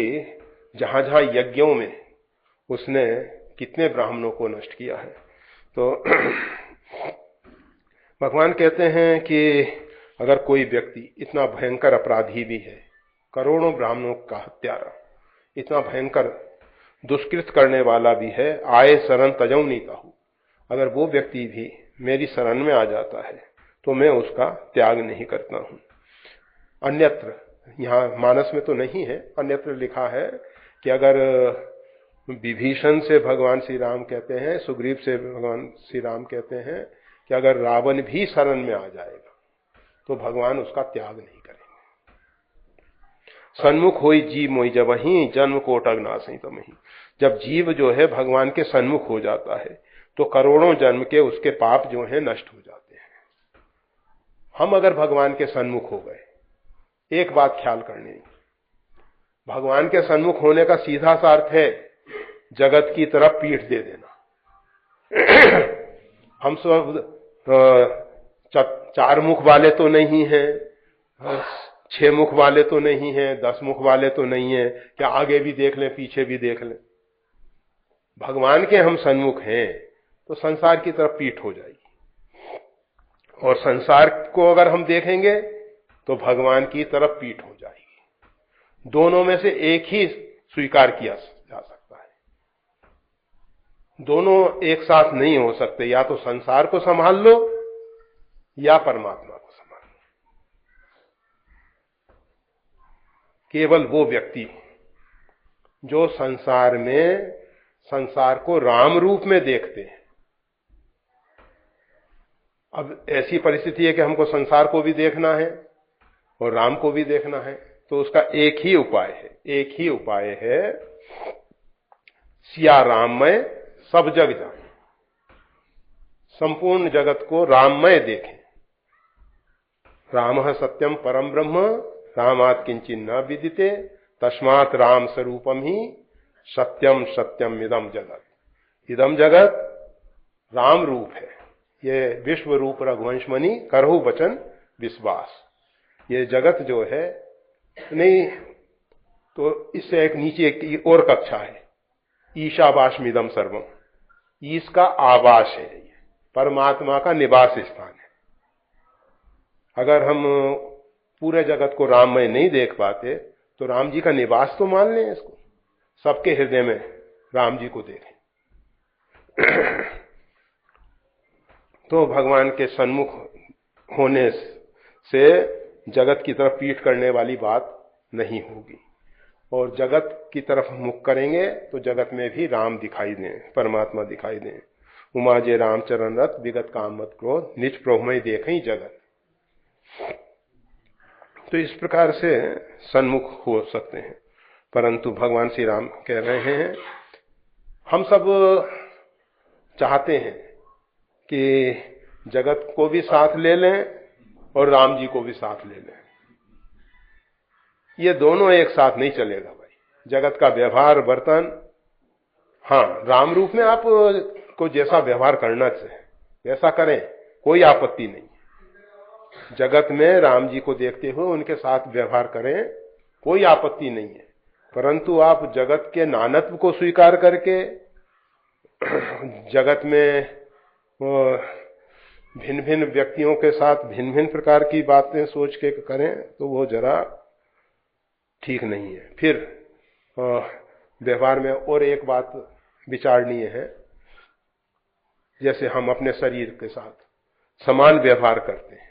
जहां जहां यज्ञों में उसने कितने ब्राह्मणों को नष्ट किया है। तो भगवान कहते हैं कि अगर कोई व्यक्ति इतना भयंकर अपराधी भी है, करोड़ों ब्राह्मणों का हत्यारा, इतना भयंकर दुष्कृत करने वाला भी है, आए शरण तजऊ नीता हूं, अगर वो व्यक्ति भी मेरी शरण में आ जाता है तो मैं उसका त्याग नहीं करता हूं। अन्यत्र, यहां मानस में तो नहीं है, अन्यत्र लिखा है कि अगर विभीषण से भगवान श्री राम कहते हैं, सुग्रीव से भगवान श्री राम कहते हैं कि अगर रावण भी शरण में आ जाएगा तो भगवान उसका त्याग नहीं करेंगे। सन्मुख होई जीव मोई जब वहीं जन्म कोटक नासई तमहि। जब जीव जो है भगवान के सन्मुख हो जाता है तो करोड़ों जन्म के उसके पाप जो है नष्ट हो जाते हैं। हम अगर भगवान के सन्मुख हो गए, एक बात ख्याल करनी, भगवान के सन्मुख होने का सीधा सा अर्थ है जगत की तरफ पीठ दे देना। हम सब 4 मुख वाले तो नहीं हैं, 6 मुख वाले तो नहीं हैं, 10 मुख वाले तो नहीं हैं, क्या आगे भी देख लें पीछे भी देख लें। भगवान के हम सन्मुख हैं तो संसार की तरफ पीठ हो जाएगी, और संसार को अगर हम देखेंगे तो भगवान की तरफ पीठ हो जाएगी। दोनों में से एक ही स्वीकार किया जा सकता है, दोनों एक साथ नहीं हो सकते। या तो संसार को संभाल लो या परमात्मा को संभाल लो। केवल वो व्यक्ति जो संसार में संसार को राम रूप में देखते हैं। अब ऐसी परिस्थिति है कि हमको संसार को भी देखना है और राम को भी देखना है, तो उसका एक ही उपाय है सिया राममय सब जग जाए, संपूर्ण जगत को राममय देखें। रामः सत्यम परम ब्रह्म रामात् किंचिन न विदिते तस्मात् राम स्वरूपम ही सत्यम सत्यम इदम जगत। इदम जगत राम रूप है, ये विश्व रूप रघुवंशमणि करहु वचन विश्वास। ये जगत जो है नहीं, तो इससे एक नीचे एक और कक्षा है, ईशावास्मिदम सर्वम। ईश का आवास है, परमात्मा का निवास स्थान है। अगर हम पूरे जगत को राममय नहीं देख पाते तो राम जी का निवास तो मान लें इसको, सबके हृदय में राम जी को देखें। तो भगवान के सन्मुख होने से जगत की तरफ पीठ करने वाली बात नहीं होगी, और जगत की तरफ मुख करेंगे तो जगत में भी राम दिखाई दें, परमात्मा दिखाई दें। उमा जे रामचरण रथ विगत काम मत क्रोध निज प्रभुमय देखें जगत। तो इस प्रकार से सन्मुख हो सकते हैं, परंतु भगवान श्री राम कह रहे हैं हम सब चाहते हैं कि जगत को भी साथ ले लें और राम जी को भी साथ ले लें। ये दोनों एक साथ नहीं चलेगा भाई। जगत का व्यवहार वर्तन, हाँ राम रूप में आप को जैसा व्यवहार करना चाहिए वैसा करें, कोई आपत्ति नहीं। जगत में राम जी को देखते हुए उनके साथ व्यवहार करें, कोई आपत्ति नहीं है। परंतु आप जगत के नानत्व को स्वीकार करके जगत में भिन्न भिन्न व्यक्तियों के साथ भिन्न भिन्न प्रकार की बातें सोच के करें तो वो जरा ठीक नहीं है। फिर व्यवहार में और एक बात विचारणीय है, जैसे हम अपने शरीर के साथ समान व्यवहार करते हैं।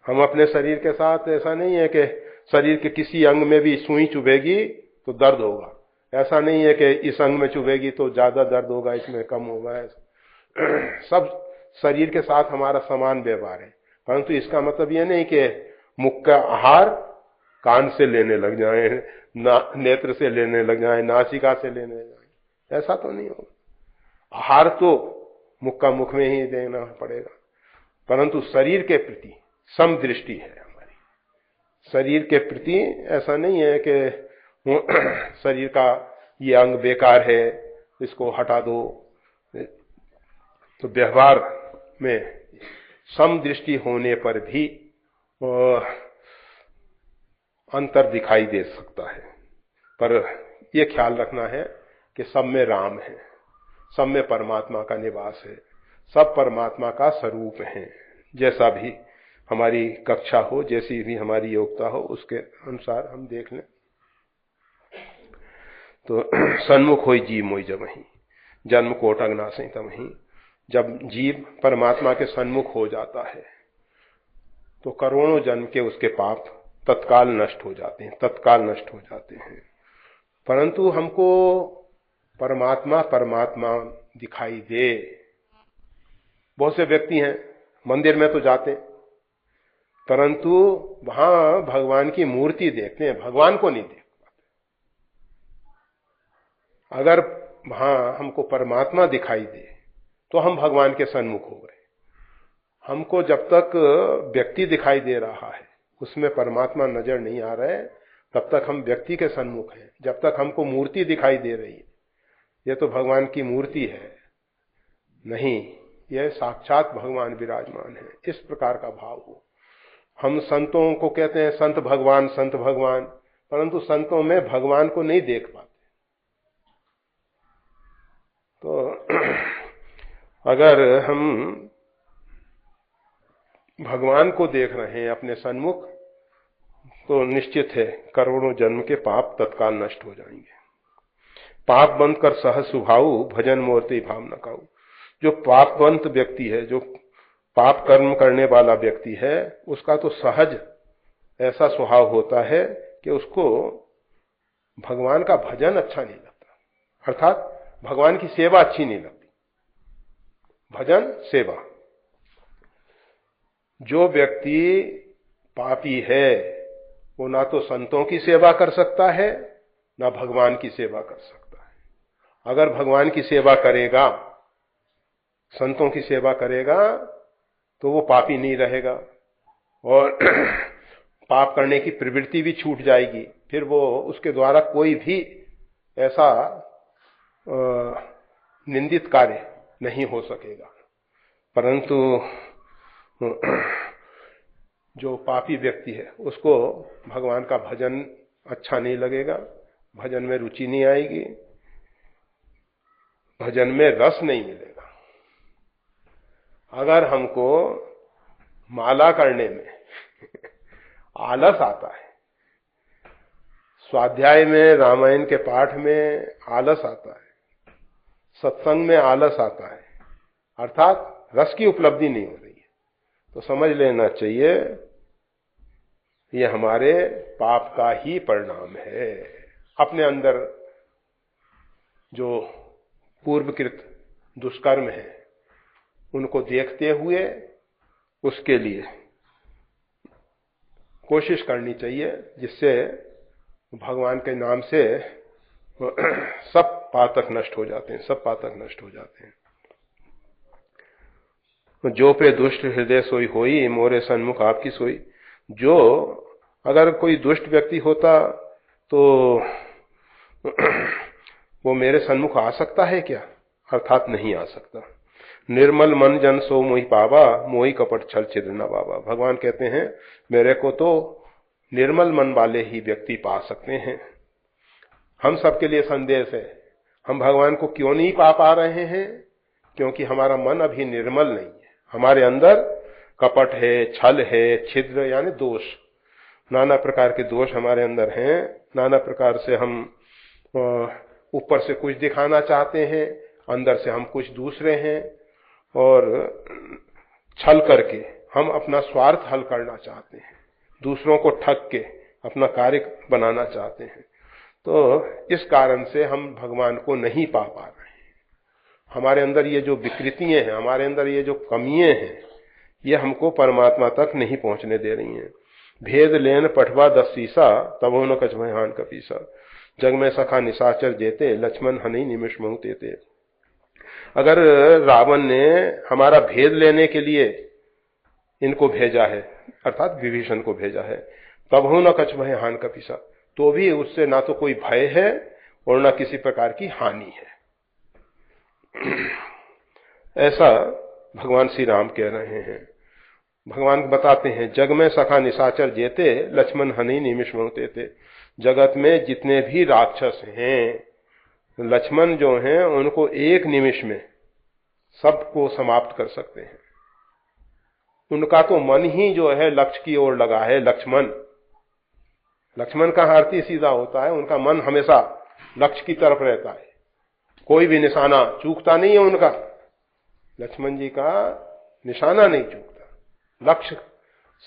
हम अपने शरीर के साथ ऐसा नहीं है कि शरीर के किसी अंग में भी सुई चुभेगी तो दर्द होगा, ऐसा नहीं है कि इस अंग में चुभेगी तो ज्यादा दर्द होगा, इसमें कम होगा। सब शरीर के साथ हमारा समान व्यवहार है, परंतु इसका मतलब यह नहीं कि मुख का आहार कान से लेने लग जाए, नेत्र से लेने लग जाए, नासिका से लेने लग जाए, ऐसा तो नहीं होगा। आहार तो मुख का मुख में ही देना पड़ेगा, परंतु शरीर के प्रति समदृष्टि है हमारी। शरीर के प्रति ऐसा नहीं है कि शरीर का ये अंग बेकार है, इसको हटा दो। तो व्यवहार में समदृष्टि होने पर भी अंतर दिखाई दे सकता है, पर यह ख्याल रखना है कि सब में राम है, सब में परमात्मा का निवास है, सब परमात्मा का स्वरूप है। जैसा भी हमारी कक्षा हो, जैसी भी हमारी योग्यता हो, उसके अनुसार हम देख लें। तो सन्मुख होई जीव मोई जमहि, जन्म कोट अग्नासि तमहि। जब जीव परमात्मा के सन्मुख हो जाता है तो करोड़ों जन्म के उसके पाप तत्काल नष्ट हो जाते हैं, तत्काल नष्ट हो जाते हैं। परंतु हमको परमात्मा परमात्मा दिखाई दे। बहुत से व्यक्ति हैं मंदिर में तो जाते हैं, परंतु वहां भगवान की मूर्ति देखते हैं, भगवान को नहीं देख पाते। अगर वहां हमको परमात्मा दिखाई दे तो हम भगवान के सन्मुख हो गए। हमको जब तक व्यक्ति दिखाई दे रहा है, उसमें परमात्मा नजर नहीं आ रहा है, तब तक हम व्यक्ति के सन्मुख हैं। जब तक हमको मूर्ति दिखाई दे रही है, ये तो भगवान की मूर्ति है नहीं, यह साक्षात भगवान विराजमान है, इस प्रकार का भाव हो। हम संतों को कहते हैं संत भगवान, संत भगवान, परंतु संतों में भगवान को नहीं देख पाते। तो अगर हम भगवान को देख रहे हैं अपने सन्मुख, तो निश्चित है करोड़ों जन्म के पाप तत्काल नष्ट हो जाएंगे। पाप बंद कर सहज सुभाऊ, भजन मूर्ति भाव न काऊ। जो पापवंत व्यक्ति है, जो पाप कर्म करने वाला व्यक्ति है, उसका तो सहज ऐसा स्वभाव होता है कि उसको भगवान का भजन अच्छा नहीं लगता, अर्थात भगवान की सेवा अच्छी नहीं लगती। भजन सेवा। जो व्यक्ति पापी है वो ना तो संतों की सेवा कर सकता है, ना भगवान की सेवा कर सकता है। अगर भगवान की सेवा करेगा, संतों की सेवा करेगा, तो वो पापी नहीं रहेगा और पाप करने की प्रवृत्ति भी छूट जाएगी। फिर वो उसके द्वारा कोई भी ऐसा निंदित कार्य नहीं हो सकेगा। परंतु जो पापी व्यक्ति है उसको भगवान का भजन अच्छा नहीं लगेगा, भजन में रुचि नहीं आएगी, भजन में रस नहीं मिलेगा। अगर हमको माला करने में आलस आता है, स्वाध्याय में, रामायण के पाठ में आलस आता है, सत्संग में आलस आता है, अर्थात रस की उपलब्धि नहीं हो रही है, तो समझ लेना चाहिए ये हमारे पाप का ही परिणाम है। अपने अंदर जो पूर्वकृत दुष्कर्म है उनको देखते हुए उसके लिए कोशिश करनी चाहिए, जिससे भगवान के नाम से सब पातक नष्ट हो जाते हैं, सब पातक नष्ट हो जाते हैं। जो पे दुष्ट हृदय सोई होई, मोरे सन्मुख आपकी सोई। जो अगर कोई दुष्ट व्यक्ति होता तो वो मेरे सन्मुख आ सकता है क्या? अर्थात नहीं आ सकता। निर्मल मन जन सो मोहि पावा, मोहि कपट छल छिद्र न बाबा। भगवान कहते हैं मेरे को तो निर्मल मन वाले ही व्यक्ति पा सकते हैं। हम सबके लिए संदेश है। हम भगवान को क्यों नहीं पा रहे हैं? क्योंकि हमारा मन अभी निर्मल नहीं है। हमारे अंदर कपट है, छल है, छिद्र यानी दोष, नाना प्रकार के दोष हमारे अंदर हैं। नाना प्रकार से हम ऊपर से कुछ दिखाना चाहते हैं, अंदर से हम कुछ दूसरे हैं, और छल करके हम अपना स्वार्थ हल करना चाहते हैं, दूसरों को ठग के अपना कार्य बनाना चाहते हैं। तो इस कारण से हम भगवान को नहीं पा रहे हैं। हमारे अंदर ये जो विकृतियां हैं, हमारे अंदर ये जो कमियां हैं, ये हमको परमात्मा तक नहीं पहुंचने दे रही हैं। भेद लेन पठवा 10 सीसा, तबो न कछ हान कपीसा, जग में सखा निशाचर जेते, लक्ष्मण हनि निमिष महु तेते। अगर रावण ने हमारा भेद लेने के लिए इनको भेजा है, अर्थात विभीषण को भेजा है, तबहु न कछ हान कपीसा, तो भी उससे ना तो कोई भय है और ना किसी प्रकार की हानि है। ऐसा भगवान श्री राम कह रहे हैं। भगवान बताते हैं, जग में सखा निशाचर जेते, लक्ष्मण हनि निमिष महु तेते। जगत में जितने भी राक्षस हैं, लक्ष्मण जो हैं उनको एक निमिष में सबको समाप्त कर सकते हैं। उनका तो मन ही जो है लक्ष्य की ओर लगा है। लक्ष्मण का अर्थ ही सीधा होता है, उनका मन हमेशा लक्ष्य की तरफ रहता है, कोई भी निशाना चूकता नहीं है उनका। लक्ष्मण जी का निशाना नहीं चूकता, लक्ष्य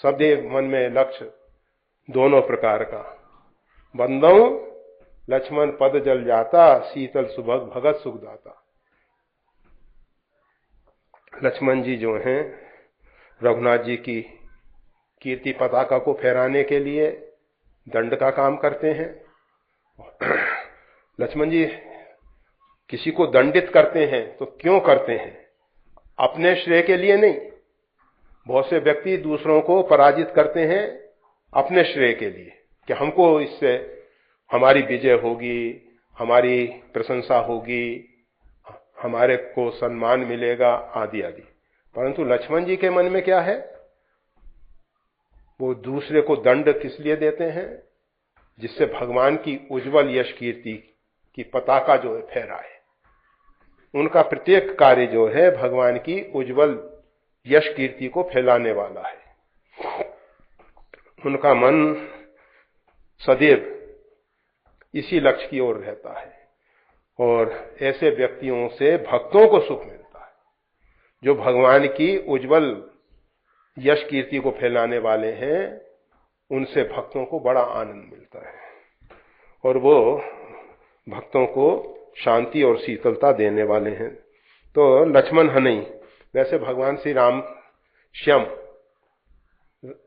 सदैव मन में, लक्ष्य दोनों प्रकार का। बंदौ लक्ष्मण पद जल जाता, शीतल सुभग भगत सुख दाता। लक्ष्मण जी जो हैं रघुनाथ जी की कीर्ति पताका को फहराने के लिए दंड का काम करते हैं। लक्ष्मण जी किसी को दंडित करते हैं तो क्यों करते हैं? अपने श्रेय के लिए नहीं। बहुत से व्यक्ति दूसरों को पराजित करते हैं अपने श्रेय के लिए, कि हमको इससे हमारी विजय होगी, हमारी प्रशंसा होगी, हमारे को सम्मान मिलेगा, आदि आदि। परंतु लक्ष्मण जी के मन में क्या है? वो दूसरे को दंड किस लिए देते हैं? जिससे भगवान की उज्जवल यश कीर्ति की पताका जो है फहराए। उनका प्रत्येक कार्य जो है भगवान की उज्जवल यश कीर्ति को फैलाने वाला है। उनका मन सदैव इसी लक्ष्य की ओर रहता है, और ऐसे व्यक्तियों से भक्तों को सुख मिलता है। जो भगवान की उज्जवल यश कीर्ति को फैलाने वाले हैं, उनसे भक्तों को बड़ा आनंद मिलता है, और वो भक्तों को शांति और शीतलता देने वाले हैं। तो लक्ष्मण हनि, वैसे भगवान श्री राम श्याम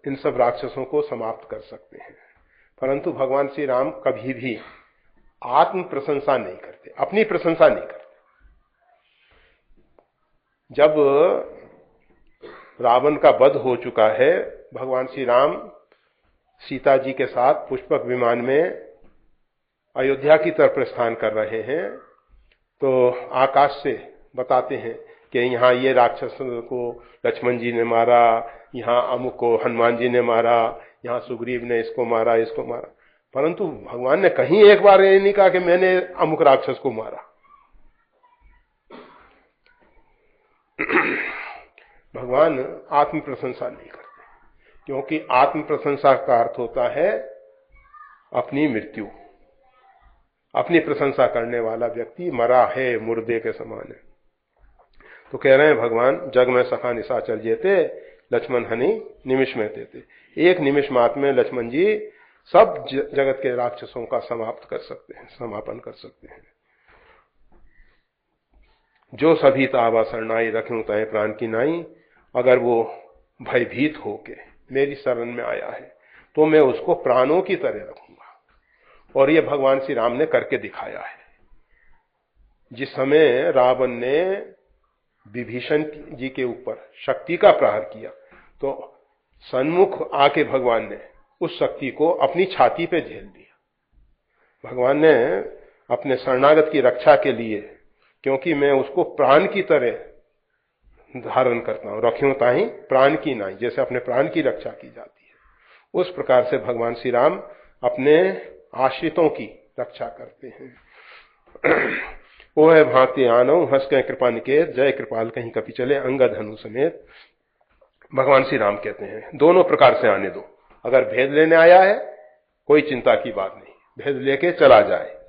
इन सब राक्षसों को समाप्त कर सकते हैं, परंतु भगवान श्री राम कभी भी आत्म प्रशंसा नहीं करते, अपनी प्रशंसा नहीं करते। जब रावण का वध हो चुका है, भगवान श्री राम सीता जी के साथ पुष्पक विमान में अयोध्या की तरफ प्रस्थान कर रहे हैं, तो आकाश से बताते हैं कि यहाँ ये राक्षस को लक्ष्मण जी ने मारा, यहाँ अमुक को हनुमान जी ने मारा, यहाँ सुग्रीव ने इसको मारा, इसको मारा। परंतु भगवान ने कहीं एक बार ये नहीं कहा कि मैंने अमुक राक्षस को मारा। भगवान आत्म प्रशंसा नहीं करते, क्योंकि आत्म प्रशंसा का अर्थ होता है अपनी मृत्यु। अपनी प्रशंसा करने वाला व्यक्ति मरा है, मुर्दे के समान है। तो कह रहे हैं भगवान, जग में सखा निशाचर जेते, लक्ष्मण हनि निमिष में तेते। एक निमिष मात्र में लक्ष्मण जी सब जगत के राक्षसों का समाप्त कर सकते हैं, समापन कर सकते हैं। जो सभी तावा शरणाई रखूं तय प्राण की नाई, अगर वो भयभीत होके मेरी शरण में आया है तो मैं उसको प्राणों की तरह रखूंगा। और ये भगवान श्री राम ने करके दिखाया है। जिस समय रावण ने विभीषण जी के ऊपर शक्ति का प्रहार किया, तो सन्मुख आके भगवान ने उस शक्ति को अपनी छाती पे झेल दिया। भगवान ने अपने शरणागत की रक्षा के लिए, क्योंकि मैं उसको प्राण की तरह धारण करता हूं, रख्यूं ताही प्राण की नाई, जैसे अपने प्राण की रक्षा की जाती है, उस प्रकार से भगवान श्री राम अपने आश्रितों की रक्षा करते हैं। वो है भांति आनो हंस के कृपा निकेत, जय कृपाल कहीं कपि चले अंगद हनु समेत। भगवान श्री राम कहते हैं दोनों प्रकार से आने दो। अगर भेद लेने आया है कोई चिंता की बात नहीं, भेद लेके चला जाए।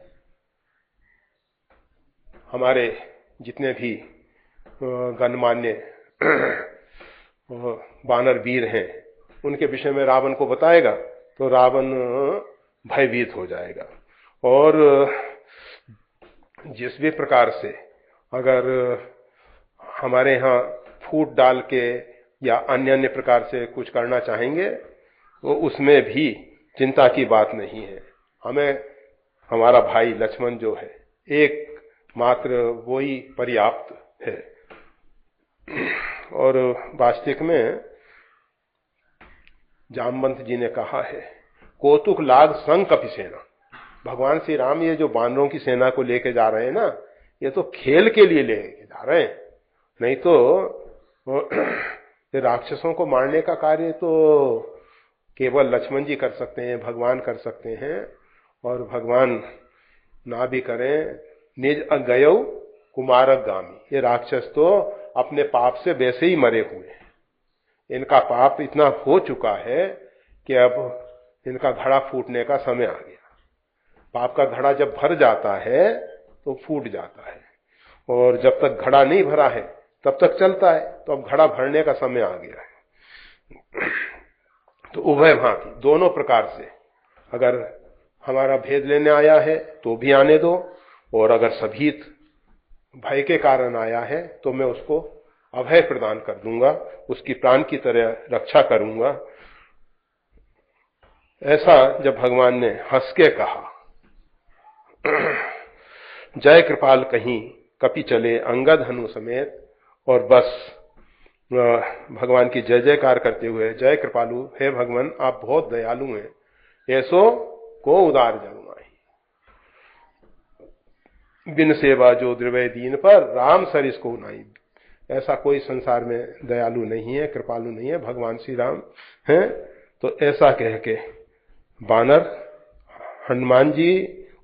हमारे जितने भी गणमान्य वानर वीर हैं उनके विषय में रावण को बताएगा तो रावण भयभीत हो जाएगा। और जिस भी प्रकार से अगर हमारे यहाँ फूट डाल के या अन्य अन्य प्रकार से कुछ करना चाहेंगे तो उसमें भी चिंता की बात नहीं है। हमें हमारा भाई लक्ष्मण जो है एक मात्र वो ही पर्याप्त है। और वास्तविक में जामवंत जी ने कहा है कौतुक लाग संग कपि सेना। भगवान श्री राम ये जो बानरों की सेना को लेके जा रहे हैं ना, ये तो खेल के लिए लेके जा रहे हैं, नहीं तो ये राक्षसों को मारने का कार्य तो केवल लक्ष्मण जी कर सकते हैं, भगवान कर सकते हैं। और भगवान ना भी करें, निज अगयौ कुमारक गामी, ये राक्षस तो अपने पाप से वैसे ही मरे हुए हैं। इनका पाप इतना हो चुका है कि अब इनका घड़ा फूटने का समय आ गया। पाप का घड़ा जब भर जाता है तो फूट जाता है, और जब तक घड़ा नहीं भरा है तब तक चलता है। तो अब घड़ा भरने का समय आ गया है। तो उभय भांति दोनों प्रकार से अगर हमारा भेद लेने आया है तो भी आने दो, और अगर सभीत भय के कारण आया है तो मैं उसको अभय प्रदान कर दूंगा, उसकी प्राण की तरह रक्षा करूंगा। ऐसा जब भगवान ने हंस के कहा, जय कृपाल कहीं कपि चले अंगद हनु समेत, और बस भगवान की जय जयकार करते हुए, जय कृपालु, हे भगवान आप बहुत दयालु हैं, ऐसो को उदार जनुआई, बिन सेवा जो द्रवय दीन पर राम सरिस को नाई। ऐसा कोई संसार में दयालु नहीं है, कृपालु नहीं है, भगवान श्री राम हैं। तो ऐसा कह के बानर हनुमान जी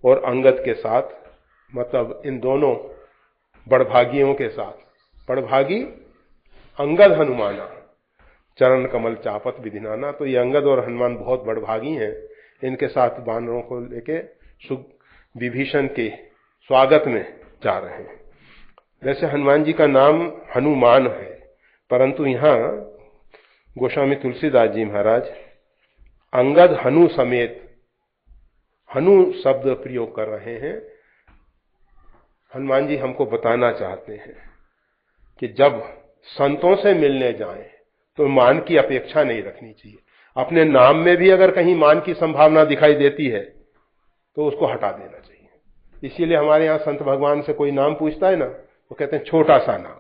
और अंगद के साथ, मतलब इन दोनों बड़भागियों के साथ, बड़भागी अंगद हनुमाना चरण कमल चापत विधिनाना, तो ये अंगद और हनुमान बहुत बड़भागी हैं। इनके साथ बानरों को लेके विभीषण के स्वागत में जा रहे हैं। वैसे हनुमान जी का नाम हनुमान है, परंतु यहाँ गोस्वामी तुलसीदास जी महाराज अंगद हनु समेत हनु शब्द प्रयोग कर रहे हैं। हनुमान जी हमको बताना चाहते हैं कि जब संतों से मिलने जाएं तो मान की अपेक्षा नहीं रखनी चाहिए। अपने नाम में भी अगर कहीं मान की संभावना दिखाई देती है तो उसको हटा देना चाहिए। इसीलिए हमारे यहाँ संत भगवान से कोई नाम पूछता है ना, वो कहते हैं छोटा सा नाम,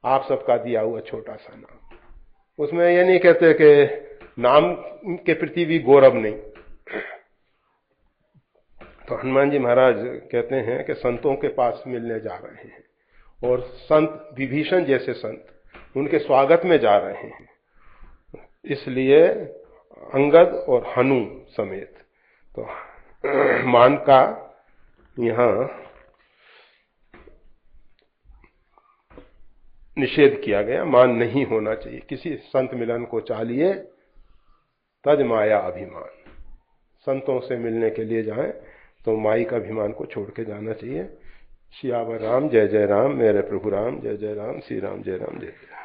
आप सबका दिया हुआ छोटा सा नाम। उसमें ये नहीं कहते कि नाम के प्रति भी गौरव नहीं। तो हनुमान जी महाराज कहते हैं कि संतों के पास मिलने जा रहे हैं, और संत विभीषण जैसे संत उनके स्वागत में जा रहे हैं। इसलिए अंगद और हनु समेत, तो मान का यहाँ निषेध किया गया, मान नहीं होना चाहिए। किसी संत मिलन को चाहिए तज माया अभिमान, संतों से मिलने के लिए जाएं तो माई का अभिमान को छोड़ के जाना चाहिए। सियावर राम जय जय राम, मेरे प्रभु राम जय जय राम, श्री राम जय राम जय जय।